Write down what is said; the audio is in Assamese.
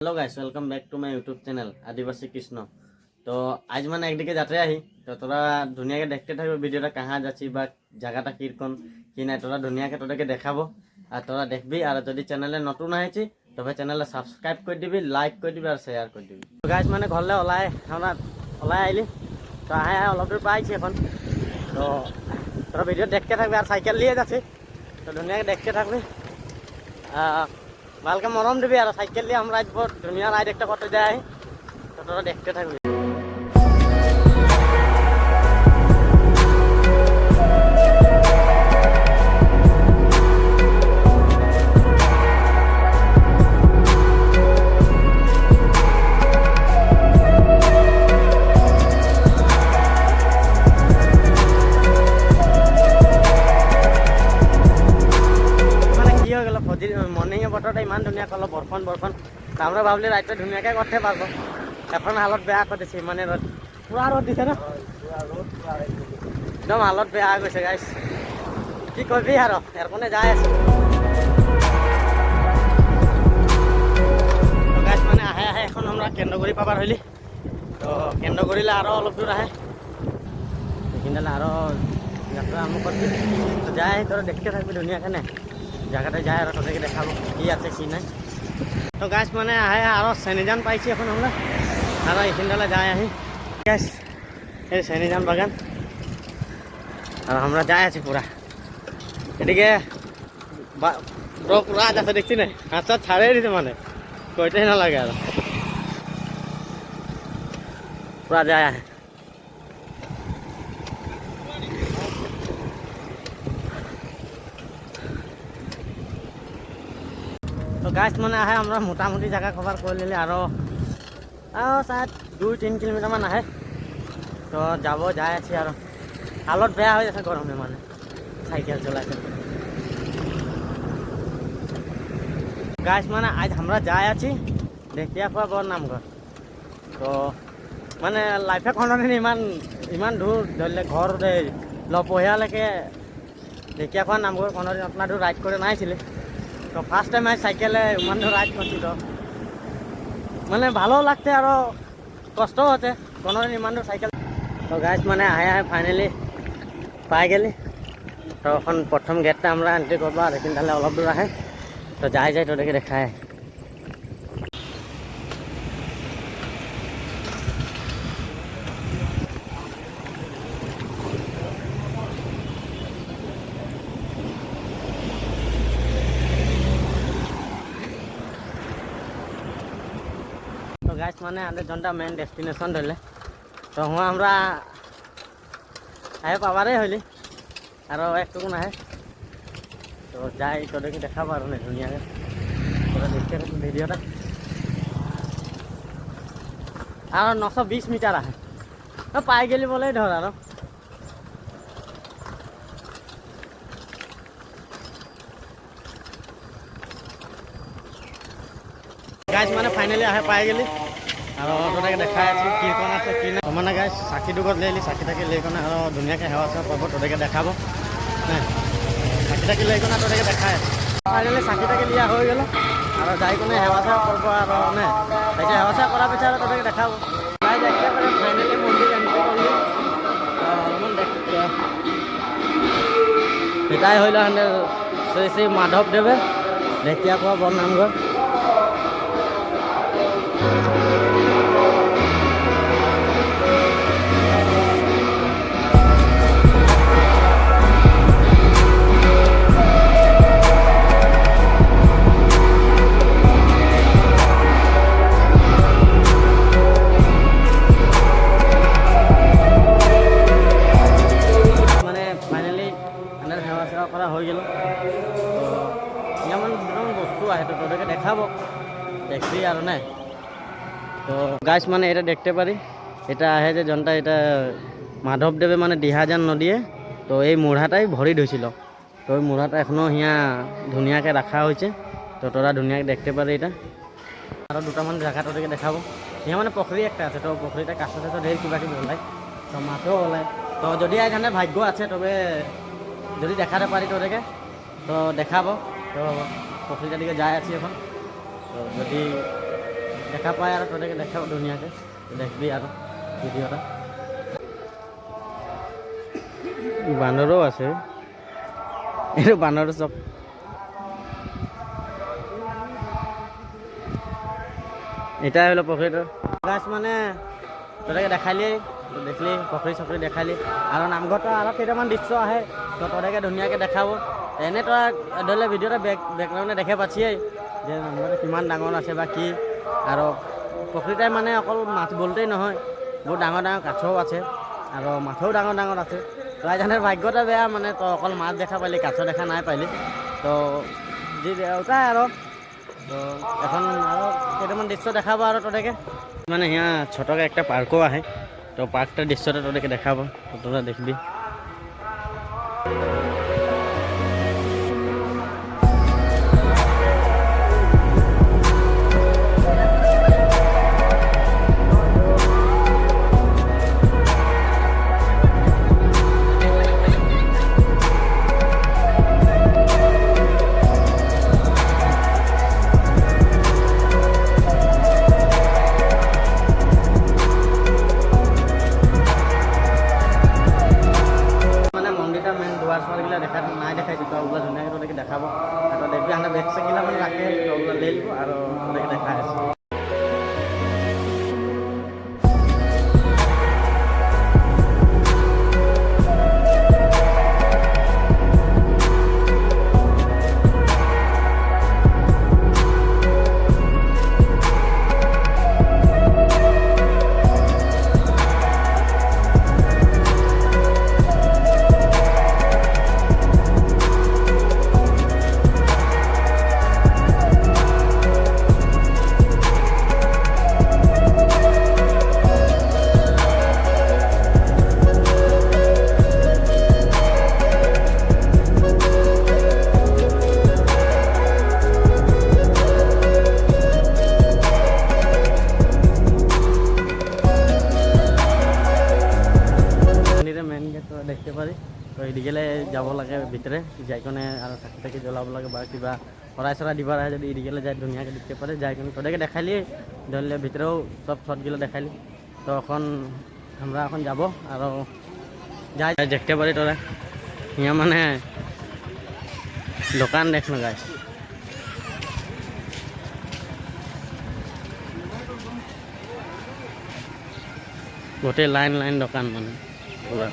Hello guys, welcome back to my YouTube channel Adivasi Krishna. तो आज मैंने একদিকে যাত্রে আহি তো তোরা ধুনিয়াকে দেখতে থাকবে ভিডিওটা কাহা যাচ্ছি বা জায়গাটা কিরকম কি নাই তোরা ধুনিয়াকে তোদেরকে দেখাবো আর তোরা দেখবি। আর যদি চ্যানেলে নতুন আইছি তবে চ্যানেলে সাবস্ক্রাইব করে দিবি, লাইক করে দিবি আর শেয়ার করে দিবি। তো গাইস মানে ঘরলে আমরা ওলাই আইলি তো আহে অলপ দূর পাইছি এখন। তো তোরা ভিডিও দেখতে থাকবি আর সাইকেল নিয়ে যাচ্ছি তো ধুনিয়াকে দেখতে থাকবি। ভালকে মরম দিবি আর সাইকেল দিয়ে আমরা আজ ধুনিয়া রাইড একটা করতে যাই তো তোরা দেখতে থাকবি। মর্নিং বতরটা ইমান ধুনিয়া কল বরফন আমরা ভাবলি রাইডটা ধুনিয়াকে করতে পারবো। এখন হালত বেয়া করতেছি মানে রোদ পুরা রোদ দিছে না, একদম হালত বেয়া গৈছে গাইস। কি করবি আর এর কোনে যাই আছে তো গাইস মানে আহে এখন আমরা কেন্দ্রগুড়ি পাবার হইলি। তো কেন্দ্রগুড়িলে আরো অলপ দূর আহে এখানে আরো যাত্রা আরম্ভ করছি তো যাই তোরা দেখতে থাকবি ধুনিয়াকে না জায়গাটা যায় আর তোদেরকে দেখাবো কি আছে কি নাই। তো গাছ মানে আহে আরো সেনিজান পাইছি এখন আমরা আরো এখানটালে যাই আহি গাছ এই সেনিজান বাগান আর আমরা যাই আছি পুরা এদিকে পুরা আছে দেখছি না হাত চাত ছাড়ে দিছে মানে কইতেই না লাগে আর পুরা যায় আহে। তো গাছ মানে আহে আমরা মোটামুটি জায়গা কভার করে নিলে আরো শায়দ 2-3 কিলোমিটার মান আহে তো যাব যাই আছি আর হালত বেয়া হয়ে যাচ্ছে গরমে মানে সাইকেল চলাইছে। গাছ মানে আজ আমরা যাই আছি ঢেকিয়াখোৱা বড় নামঘৰ। তো মানে লাইফে কোনোদিন ইমান দূৰ ধৰলে ঘৰ লপহিয়ালৈকে ঢেকিয়াখোৱা নামঘর কোনোদিন আপনার দূর রাইড করে নাইছিলে। তো ফার্স্ট টাইম সাইকেলে ইমান দূর রাইড করছি তো মানে ভালো লাগছে আরো কষ্ট হচ্ছে কোনোদিন ইমান দূর সাইকেল। তো গাছ মানে আহে ফাইনালি পাই গেলি তো এখন প্রথম গেটটা আমরা এন্ট্রি করবো আর এখান তাহলে অলপ দূর আহে তো যাই তোদেরকে দেখায়। তো গাছ মানে আমাদের জনটা মেন ডেস্টিনেশন ধরলে তো আমরা আহে পাবারে হইলি আরো একটুকু আহে তো যাই তোদেরকে দেখাবো আর ধুনিয়াকে তোরা দেখতে ভিডিওটা আর 920 মিটার আহে পাই গেলি বলেই ধর আর গাছ মানে ফাইনালি আহে পাই গেলি আর তোদেরকে দেখাই আছি কিরকম আছে কি না মানে গাছ চাকি দুগত লেলি চাকি টাকি লেইকনে আর ধুনিয়াকে সেৱা চেৱা করবো তোদেরকে দেখাবো হ্যাঁ চাকি টাকি লেইকনে তোদেরকে দেখাই আছে ফাইনালি চাকি টাকি লিয়া হয়ে গেল আর যাই কোনে সেৱা চেৱা কৰবো আৰ নে তাকে সেৱা চেৱা কৰাৰ পিছনে তোদেৰকে দেখাবো। যাই দেখতে পাৰে ফাইনালি মন্দিৰ এন্ট্ৰি কৰলি এটাই হইল শ্ৰী মাধবদেবেৰ ঢেকিয়াখোৱা বড় নামঘর। করা হয়ে গেল তো যেমন বস্তু আহে তো তোদেরকে দেখাবো দেখবি আর নাই। তো গাছ মানে এটা দেখতে পারি এটা আহে যে জনটা এটা মাধবদেবে মানে ডিহাজান নদীয়ে তো এই মুঢ়াটাই ভরি ধুইছিল তো ওই মুঢ়াটা এখনো হিয়া ধুনিয়াকে রাখা হয়েছে তো তোরা ধুনিয়াকে দেখতে পারি এটা আরো দুটামান জায়গা তোদেরকে দেখাবো। হিয়া মানে পুকুরি একটা আছে তো পুকুরিটা কাছে তো ঢের কিবা কিবি ওলায় তো মাছও ওলায় তো যদি এখানে ভাগ্য আছে তবে যদি দেখাতে পারি তোদেরকে তো দেখাবো। তো পুকুরিটার দিকে যাই আছি এখন তো যদি দেখা পায় আৰু তহঁতে দেখাব ধুনীয়াকৈ দেখবি আৰু ভিডিঅ' এটা বান্দৰো আছে এইটো বান্দৰৰ চব এটাই হলো পুখুৰীটো গাছ মানে তহঁতে দেখালিয়ে দেখলি পুখুৰী চুখুৰী দেখালি আৰু নামঘৰটো আৰু কেইটামান দৃশ্য আহে তো তহঁতে ধুনীয়াকৈ দেখাব এনে তই ধৰি লওক ভিডিঅ'টা বেকগ্ৰাউণ্ডে দেখে পাইছিয়েই যে নামঘৰটো কিমান ডাঙৰ আছে বা কি আৰু পুখুৰীটাই মানে অকল মাছ বলতেই নহয় বহুত ডাঙৰ ডাঙৰ কাঠও আছে আৰু মাছও ডাঙৰ ডাঙৰ আছে তই জানে ভাগ্যটা বেয়া মানে তই অকল মাছ দেখা পালি কাছ দেখা নাই পালি তো যি ওটাই আৰু তো এখন আৰু কেইটামান দৃশ্য দেখাব আৰু তহঁতে মানে यहाँ ছোটকে একটা পাৰ্কও আহে তো পাৰ্কটাৰ দৃশ্যটা তোদেৰকে দেখাবো তো তোৰা দেখবি দুৱাৰগিলা দেখা নাই দেখাইছোঁ তো ওগুলা ধুনীয়াকৈ তোদেৰকে দেখাব আৰু দেখবি আমৰা বেগ চেগিলা মানে ৰাখে তো ওগুলা লৈ লিব আৰু তোদেরকে দেখাই আছো মেইন গেট দেখতে পারি তো এদিকে যাব লাগে ভিতরে যাইকনে আর চাকি টাকি জ্বলাব লাগে বা কিবা শৰাই চৰাই দিবার আহে যদি এদিকে যায় ধুনীয়াকৈ দেখতে পারে যাইকনে তোদেরকে দেখালি ধরলে ভিতরেও সব শটগুলো দেখালি তো এখন আমরা এখন যাব আর যাই দেখতে পারি তোরা ইয়া মানে দোকান দেখ না গাছ গোটেই লাইন লাইন দোকান মানে পুরা